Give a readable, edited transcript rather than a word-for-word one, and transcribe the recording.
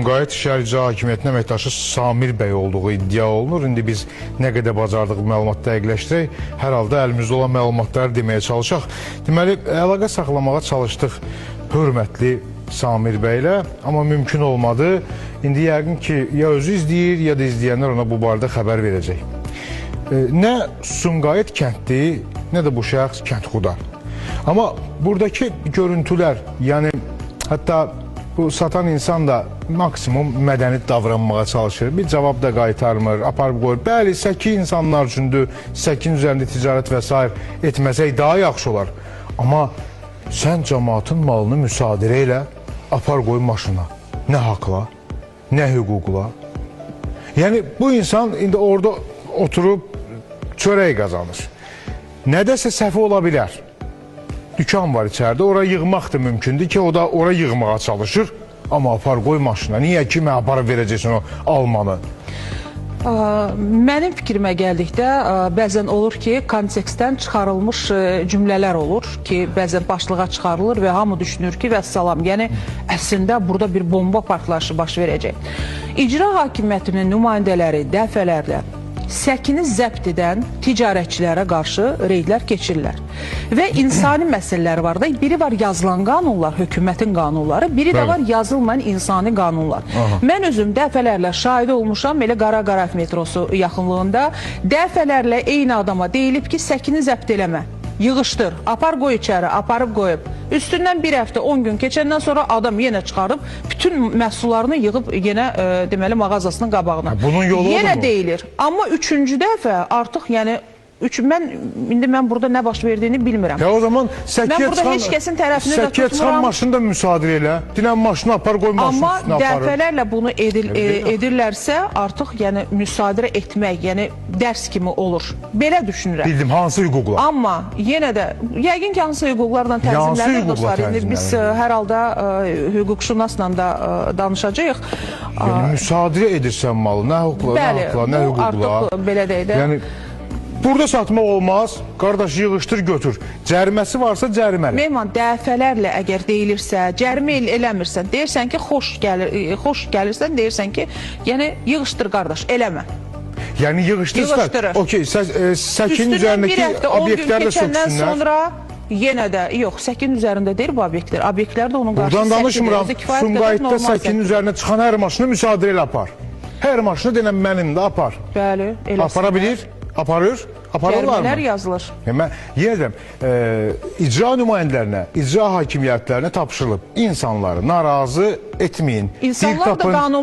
Sumqayıt Şəhər İcra Hakimiyyətinin əməkdaşı Samir bəy olduğu iddia olunur. İndi biz nə qədər bacardıq məlumat dəqiqləşdirək, hər halda əlimizdə olan məlumatları deməyə çalışaq. Deməli, əlaqə saxlamağa çalışdıq hörmətli Samir bəylə, amma mümkün olmadı. İndi yəqin ki, ya özü izləyir, ya da izləyənlər ona bu barədə xəbər verəcək. Nə Sumqayıt kəndli, nə də bu şəxs kəndxudar. Amma buradakı görüntülər, yəni hətta bu satan insan da maksimum mədəni davranmağa çalışır. Bir cavab da qaytarmır, aparıb qoyur. Bəli, səki insanlar üçündür, səkin üzərində ticarət və s. etməsək daha yaxşı olar. Amma sən cəmaatın malını müsadirə ilə apar qoy maşına. Nə haqla, nə hüquqla. Yəni bu insan indi orada oturub çörək qazanır. Nədəsə səhvi ola bilər. Dükan var içəride, oraya yığmaq da mümkündür ki, o da oraya yığmağa çalışır. Amma apar qoy maşına. Niyə ki, mən aparıb verəcəksin o almanı? Mənim fikrimə gəldikdə, bəzən olur ki, kontekstdən çıxarılmış cümlələr olur ki, bəzən başlığa çıxarılır və hamı düşünür ki, vəssalam, yəni əslində burada bir bomba partlayışı baş verəcək. İcra hakimiyyətinin nümayəndələri dəfələrlə səkini zəbt edən ticarətçilərə qarşı reydlər keçirlər. Və insani məsələlər var da, biri var yazılan qanunlar, hökumətin qanunları, biri də var yazılmayan insani qanunlar. Mən özüm dəfələrlə şahid olmuşam, elə Qara-Qaraq metrosu yaxınlığında dəfələrlə eyni adama deyilib ki, səkini zəbt eləmə, yığışdır, apar qoy içəri, aparıb qoyub. Üstündən bir həftə, 10 gün keçəndən sonra adam yenə çıxarıb, bütün məhsullarını yığıb yenə deməli mağazasının qabağına. Bunun yolu yenə deyilir. Amma üçüncü dəfə artıq, yəni indi mən burada nə baş verdiğini bilmirəm. Ya o zaman səkiyə çıxan maşını da müsadirə elə. Dinən maşını apar qoy maşını üstünə aparır. Amma dəfələrlə bunu edirlərsə, artıq yəni müsadirə etmək, yəni dərs kimi olur. Belə düşünürəm. Bildim, hansı hüquqlar? Amma yenə də, yəqin ki, hansı hüquqlarla tənzimlənir dostlar. İndi biz hər halda hüquqşünasla da danışacağıq. Yəni müsadirə edirsən malı, nə hüquqlar, nə hüquqlar? Bu artıq belə deyək də. Burada satmaq olmaz, qardaş yığışdır götür. Cəriməsi varsa cəriməli. Mehman, dəfələrlə əgər deyilirsə, cərimə eləmirsən, deyirsən ki, xoş gəlirsən, deyirsən ki, yəni yığışdır qardaş, eləmə. Yəni yığışdırırsan, okey, səkin üzərindəki obyektlər də söksünlər. Sonra yenə də, yox, səkin üzərində deyil bu obyektlər. Obyektlər də onun qarşı buradan danışmıram, Sumqayıtda səkin üzərində çıxan hər maşını müsadirə ilə apar. Hər maşını denən mənim də apar. Bəli, eləsin. Apara bilir. Aparır, aparırlar mı? Cərimələr yazılır. Mən yenə deyirəm, icra nümayəndələrinə, icra hakimiyyətlərinə tapşırılıb insanları narazı etməyin. İnsanlar da qanun